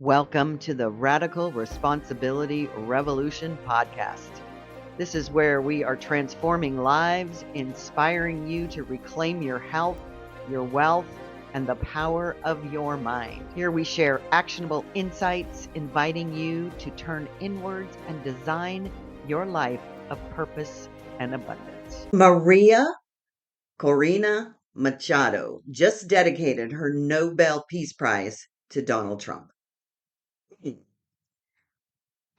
Welcome to the Radical Responsibility Revolution podcast. This is where we are transforming lives, inspiring you to reclaim your health, your wealth, and the power of your mind. Here we share actionable insights, inviting you to turn inwards and design your life of purpose and abundance. María Corina Machado just dedicated her Nobel Peace Prize to Donald Trump.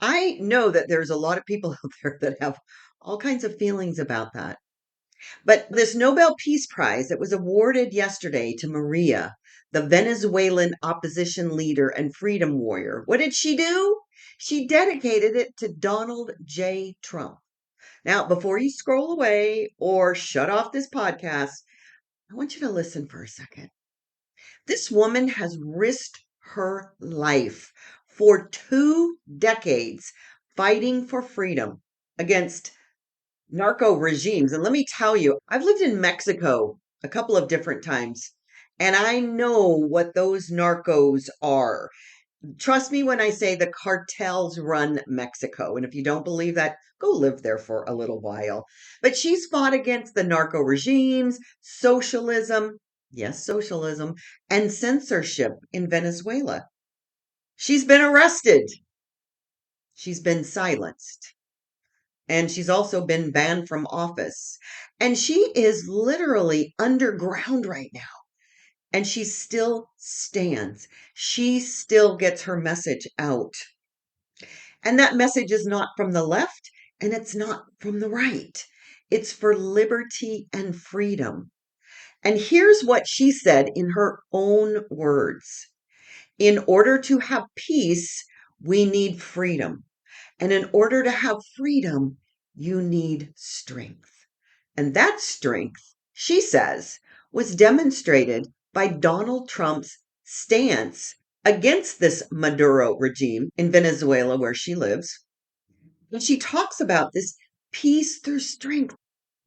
I know that there's a lot of people out there that have all kinds of feelings about that. But this Nobel Peace Prize that was awarded yesterday to Maria, the Venezuelan opposition leader and freedom warrior, what did she do? She dedicated it to Donald J. Trump. Now, before you scroll away or shut off this podcast, I want you to listen for a second. This woman has risked her life for 2 decades fighting for freedom against narco regimes. And let me tell you, I've lived in Mexico a couple of different times, and I know what those narcos are. Trust me when I say the cartels run Mexico. And if you don't believe that, go live there for a little while. But she's fought against the narco regimes, socialism, yes, socialism, and censorship in Venezuela. She's been arrested. She's been silenced. And she's also been banned from office. And she is literally underground right now. And she still stands. She still gets her message out. And that message is not from the left and it's not from the right. It's for liberty and freedom. And here's what she said in her own words. In order to have peace, we need freedom. And in order to have freedom, you need strength. And that strength, she says, was demonstrated by Donald Trump's stance against this Maduro regime in Venezuela, where she lives. And she talks about this peace through strength.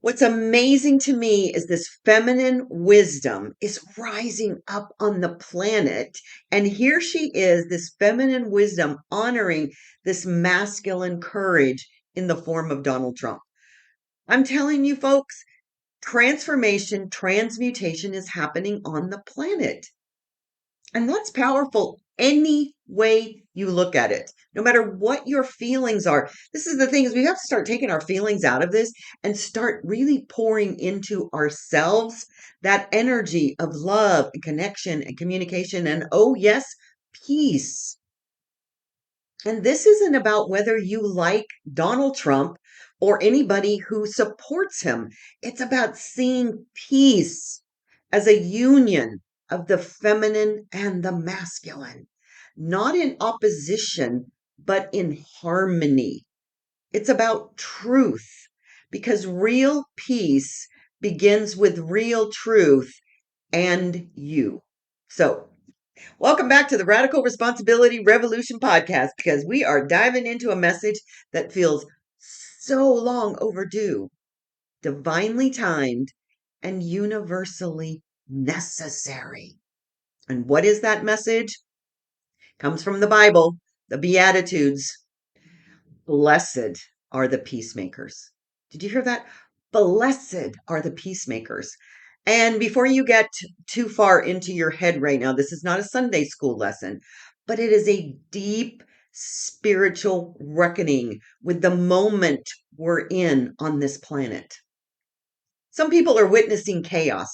What's amazing to me is this feminine wisdom is rising up on the planet. And here she is, this feminine wisdom honoring this masculine courage in the form of Donald Trump. I'm telling you, folks, transformation, transmutation is happening on the planet. And that's powerful any way you look at it, no matter what your feelings are. This is the thing, is we have to start taking our feelings out of this and start really pouring into ourselves that energy of love and connection and communication and, oh yes, peace. And this isn't about whether you like Donald Trump or anybody who supports him. It's about seeing peace as a union of the feminine and the masculine, not in opposition, but in harmony. It's about truth, because real peace begins with real truth and you. So, welcome back to the Radical Responsibility Revolution podcast, because we are diving into a message that feels so long overdue, divinely timed, and universally necessary. And what is that message? Comes from the Bible, the Beatitudes. Blessed are the peacemakers. Did you hear that? Blessed are the peacemakers. And before you get too far into your head right now, this is not a Sunday school lesson, but it is a deep spiritual reckoning with the moment we're in on this planet. Some people are witnessing chaos,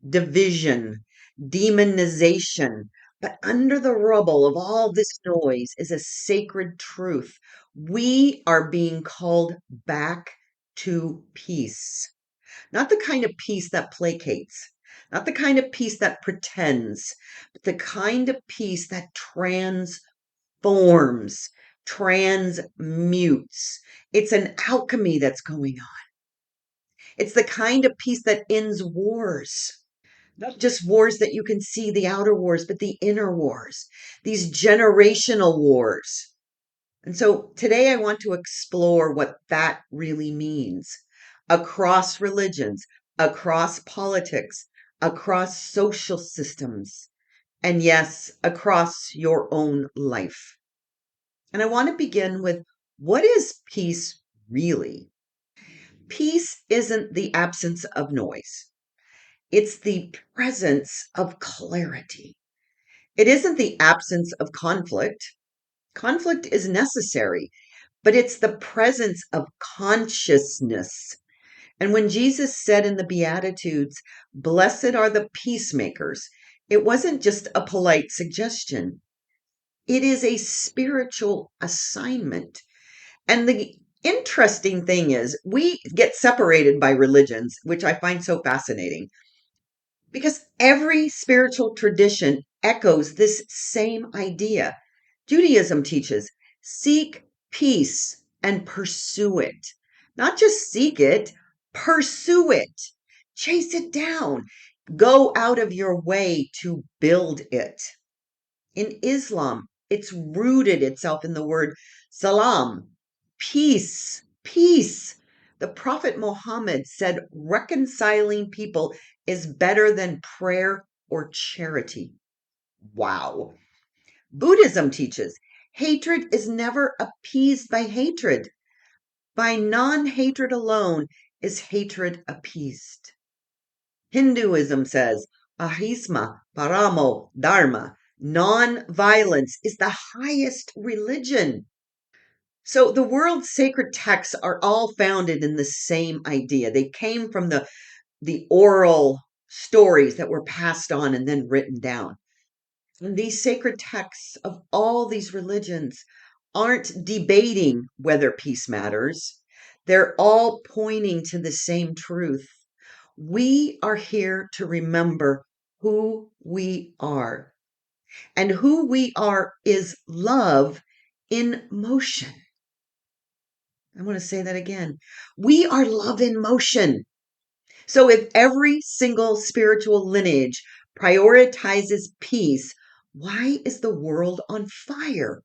division, demonization, but under the rubble of all this noise is a sacred truth. We are being called back to peace. Not the kind of peace that placates, not the kind of peace that pretends, but the kind of peace that transforms, transmutes. It's an alchemy that's going on. It's the kind of peace that ends wars. Not just wars that you can see, the outer wars, but the inner wars, these generational wars. And so today I want to explore what that really means across religions, across politics, across social systems. and yes, across your own life. And I want to begin with, what is peace really? Peace isn't the absence of noise. It's the presence of clarity. It isn't the absence of conflict. Conflict is necessary, but it's the presence of consciousness. And when Jesus said in the Beatitudes, "Blessed are the peacemakers," it wasn't just a polite suggestion. It is a spiritual assignment. And the interesting thing is, we get separated by religions, which I find so fascinating, because every spiritual tradition echoes this same idea. Judaism teaches, seek peace and pursue it. Not just seek it, pursue it. Chase it down. Go out of your way to build it. In Islam, it's rooted itself in the word salam, peace, peace. The Prophet Muhammad said reconciling people is better than prayer or charity. Wow. Buddhism teaches hatred is never appeased by hatred. By non hatred alone is hatred appeased. Hinduism says ahisma paramo dharma. Non-violence is the highest religion. So the world's sacred texts are all founded in the same idea. They came from the oral stories that were passed on and then written down. And these sacred texts of all these religions aren't debating whether peace matters. They're all pointing to the same truth. We are here to remember who we are. And who we are is love in motion. I want to say that again. We are love in motion. So if every single spiritual lineage prioritizes peace, why is the world on fire?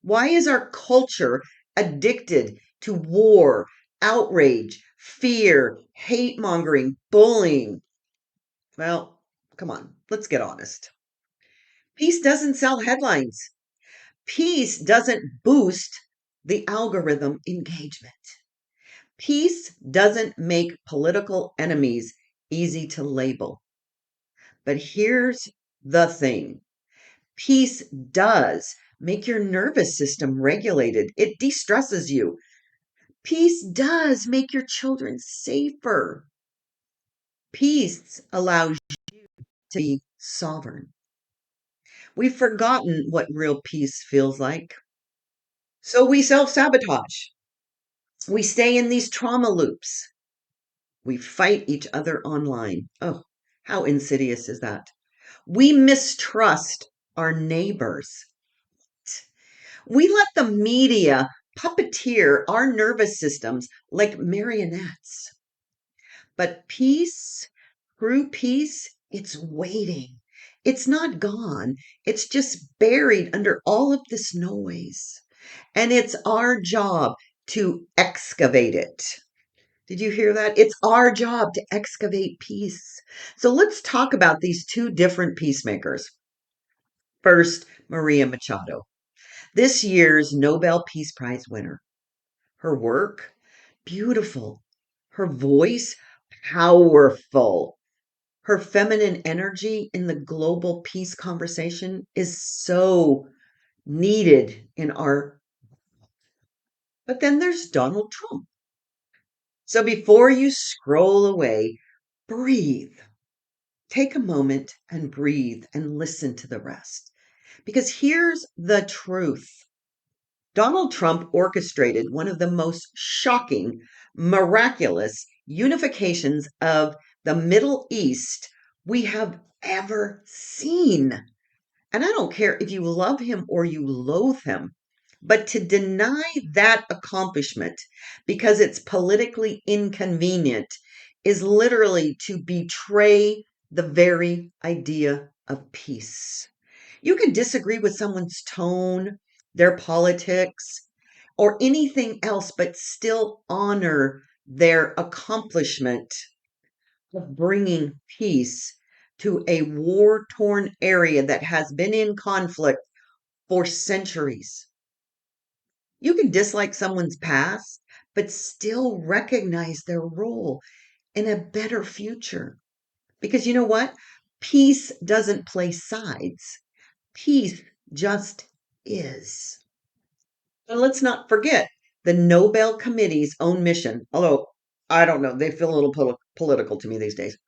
Why is our culture addicted to war, outrage, fear, hate mongering, bullying? Well, come on, let's get honest. Peace doesn't sell headlines. Peace doesn't boost the algorithm engagement. Peace doesn't make political enemies easy to label. But here's the thing. Peace does make your nervous system regulated. It de-stresses you. Peace does make your children safer. Peace allows you to be sovereign. We've forgotten what real peace feels like. So we self-sabotage. We stay in these trauma loops. We fight each other online. Oh, how insidious is that? We mistrust our neighbors. We let the media puppeteer our nervous systems like marionettes. But peace, true peace, it's waiting. It's not gone. It's just buried under all of this noise. And it's our job to excavate it. Did you hear that? It's our job to excavate peace. So let's talk about these two different peacemakers. First, Maria Machado, this year's Nobel Peace Prize winner. Her work, beautiful. Her voice, powerful. Her feminine energy in the global peace conversation is so needed in our. But then there's Donald Trump. So before you scroll away, breathe. Take a moment and breathe and listen to the rest. Because here's the truth. Donald Trump orchestrated one of the most shocking, miraculous unifications of the Middle East we have ever seen. And I don't care if you love him or you loathe him, but to deny that accomplishment because it's politically inconvenient is literally to betray the very idea of peace. You can disagree with someone's tone, their politics, or anything else, but still honor their accomplishment of bringing peace to a war-torn area that has been in conflict for centuries. You can dislike someone's past, but still recognize their role in a better future. Because you know what? Peace doesn't play sides. Peace just is. And let's not forget the Nobel Committee's own mission, although I don't know, they feel a little political to me these days.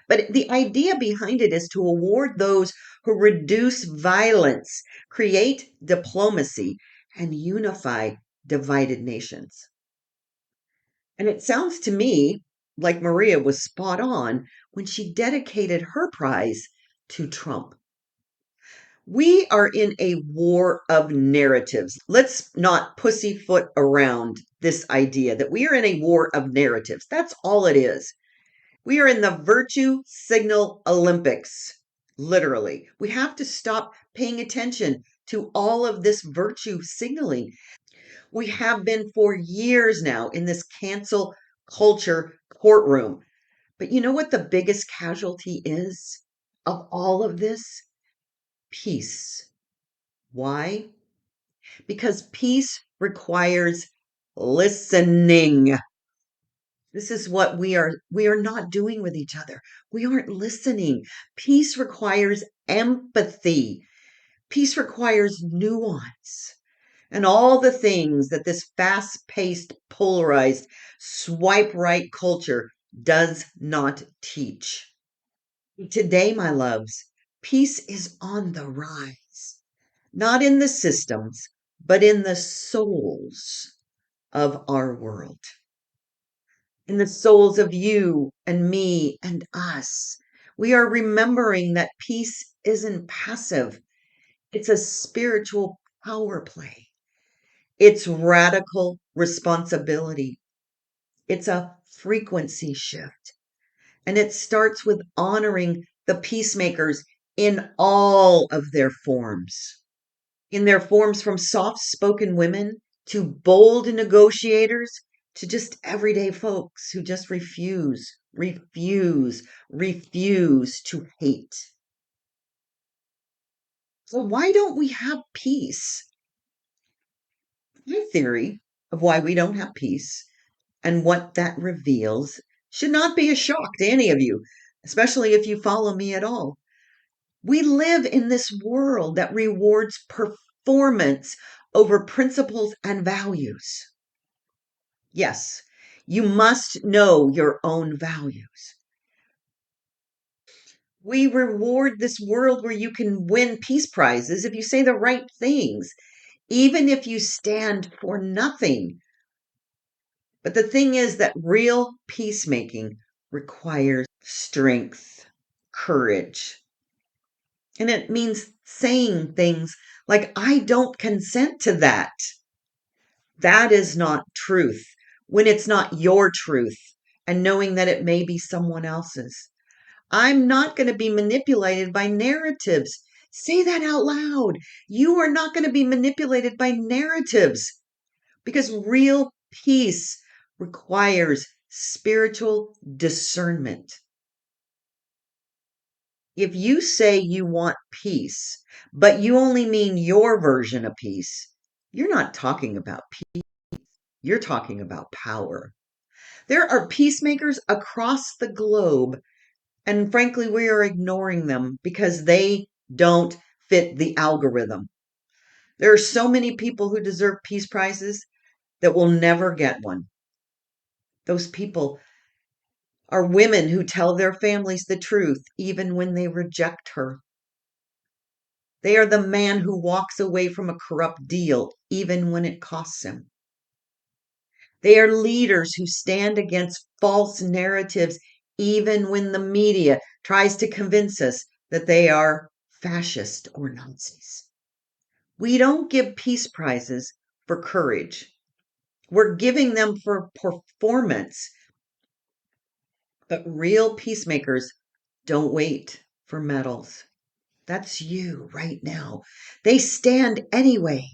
But the idea behind it is to award those who reduce violence, create diplomacy, and unify divided nations. And it sounds to me like Maria was spot on when she dedicated her prize to Trump. We are in a war of narratives. Let's not pussyfoot around this idea that we are in a war of narratives. That's all it is. We are in the virtue signal Olympics, literally. We have to stop paying attention to all of this virtue signaling. We have been for years now in this cancel culture courtroom. But you know what the biggest casualty is of all of this? Peace. Why? Because peace requires listening. This is what we are not doing with each other. We aren't listening. Peace requires empathy. Peace requires nuance. And all the things that this fast-paced, polarized, swipe right culture does not teach. Today, my loves, peace is on the rise, not in the systems, but in the souls of our world, in the souls of you and me and us. We are remembering that peace isn't passive, it's a spiritual power play. It's radical responsibility. It's a frequency shift. And it starts with honoring the peacemakers in all of their forms. In their forms from soft spoken women to bold negotiators to just everyday folks who just refuse to hate. So, why don't we have peace? My theory of why we don't have peace and what that reveals should not be a shock to any of you, especially if you follow me at all. We live in this world that rewards performance over principles and values. Yes, you must know your own values. We reward this world where you can win peace prizes if you say the right things, even if you stand for nothing. But the thing is that real peacemaking requires strength, courage. And it means saying things like, I don't consent to that. That is not truth when it's not your truth, and knowing that it may be someone else's. I'm not going to be manipulated by narratives. Say that out loud. You are not going to be manipulated by narratives because real peace requires spiritual discernment. If you say you want peace, but you only mean your version of peace, you're not talking about peace. You're talking about power. There are peacemakers across the globe, and frankly, we are ignoring them because they don't fit the algorithm. There are so many people who deserve peace prizes that will never get one. Those people are women who tell their families the truth even when they reject her. They are the man who walks away from a corrupt deal even when it costs him. They are leaders who stand against false narratives even when the media tries to convince us that they are fascist or Nazis. We don't give peace prizes for courage. We're giving them for performance. But real peacemakers don't wait for medals. That's you right now. They stand anyway.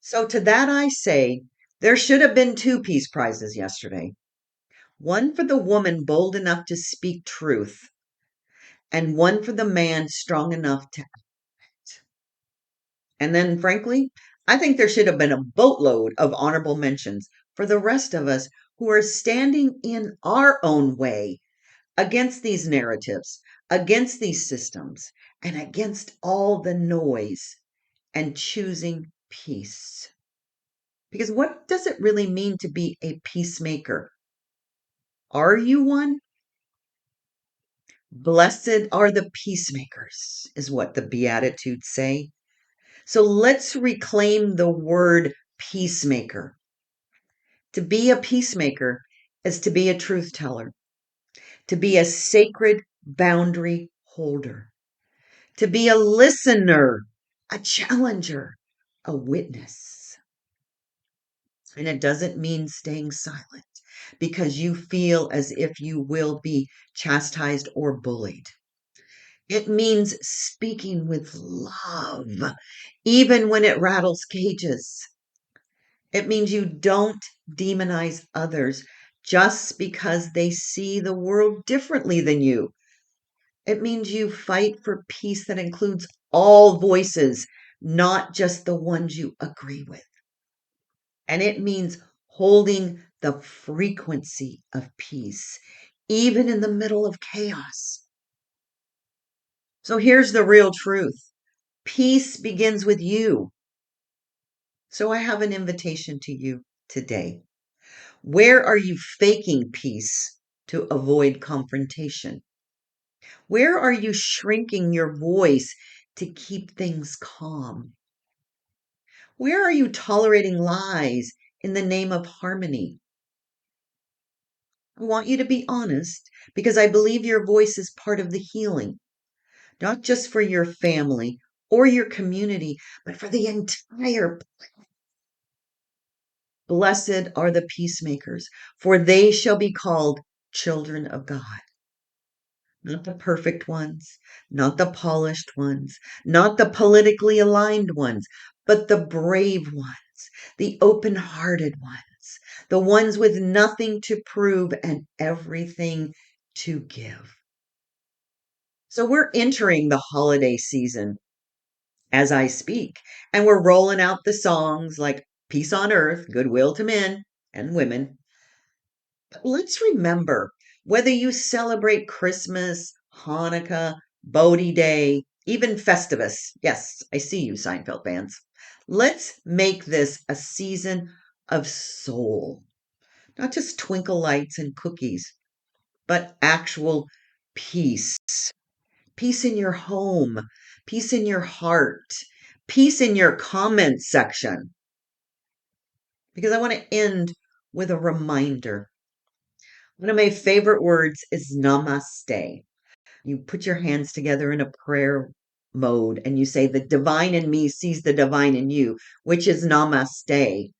So to that I say, there should have been two peace prizes yesterday. One for the woman bold enough to speak truth, and one for the man strong enough to act. And then, frankly, I think there should have been a boatload of honorable mentions for the rest of us who are standing in our own way against these narratives, against these systems, and against all the noise and choosing peace. Because what does it really mean to be a peacemaker? Are you one? Blessed are the peacemakers, is what the Beatitudes say. So let's reclaim the word peacemaker. To be a peacemaker is to be a truth teller, to be a sacred boundary holder, to be a listener, a challenger, a witness. And it doesn't mean staying silent because you feel as if you will be chastised or bullied. It means speaking with love, even when it rattles cages. It means you don't demonize others just because they see the world differently than you. It means you fight for peace that includes all voices, not just the ones you agree with. And it means holding the frequency of peace, even in the middle of chaos. So here's the real truth. Peace begins with you. So I have an invitation to you today. Where are you faking peace to avoid confrontation? Where are you shrinking your voice to keep things calm? Where are you tolerating lies in the name of harmony? I want you to be honest because I believe your voice is part of the healing, not just for your family or your community, but for the entire. Blessed are the peacemakers, for they shall be called children of God. Not the perfect ones, not the polished ones, not the politically aligned ones, but the brave ones, the open hearted ones, the ones with nothing to prove and everything to give. So we're entering the holiday season as I speak, and we're rolling out the songs like Peace on Earth, Goodwill to Men and Women. But let's remember whether you celebrate Christmas, Hanukkah, Bodhi Day, even Festivus. Yes, I see you, Seinfeld fans. Let's make this a season of soul, not just twinkle lights and cookies, but actual peace. Peace in your home, peace in your heart, peace in your comment section. Because I want to end with a reminder. One of my favorite words is namaste. You put your hands together in a prayer mode and you say, the divine in me sees the divine in you, which is namaste. Let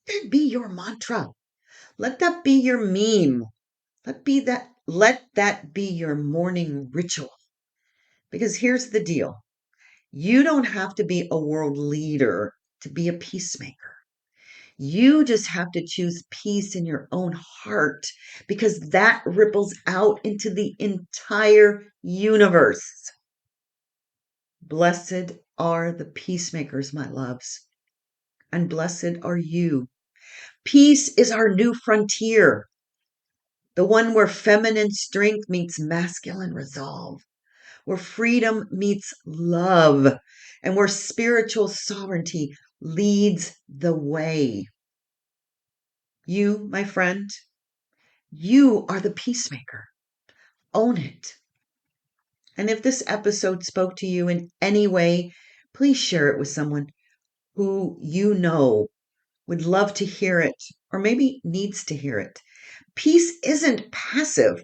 that be your mantra. Let that be your meme. Let that be your morning ritual. Because here's the deal. You don't have to be a world leader to be a peacemaker. You just have to choose peace in your own heart because that ripples out into the entire universe. Blessed are the peacemakers, my loves, and blessed are you. Peace is our new frontier, the one where feminine strength meets masculine resolve, where freedom meets love, and where spiritual sovereignty leads the way. You, my friend, you are the peacemaker. Own it. And if this episode spoke to you in any way, please share it with someone who you know would love to hear it or maybe needs to hear it. Peace isn't passive,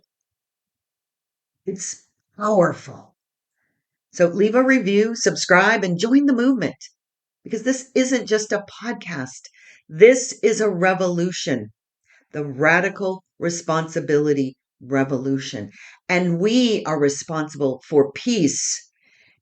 it's powerful. So leave a review, subscribe, and join the movement because this isn't just a podcast. This is a revolution. The radical responsibility revolution. And we are responsible for peace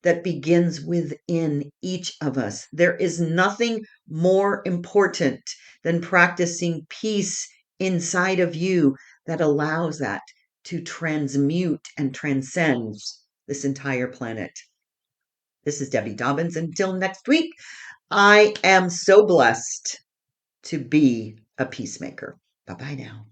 that begins within each of us. There is nothing more important than practicing peace inside of you that allows that to transmute and transcend this entire planet. This is Debbie Dobbins. Until next week, I am so blessed to be a peacemaker. Bye-bye now.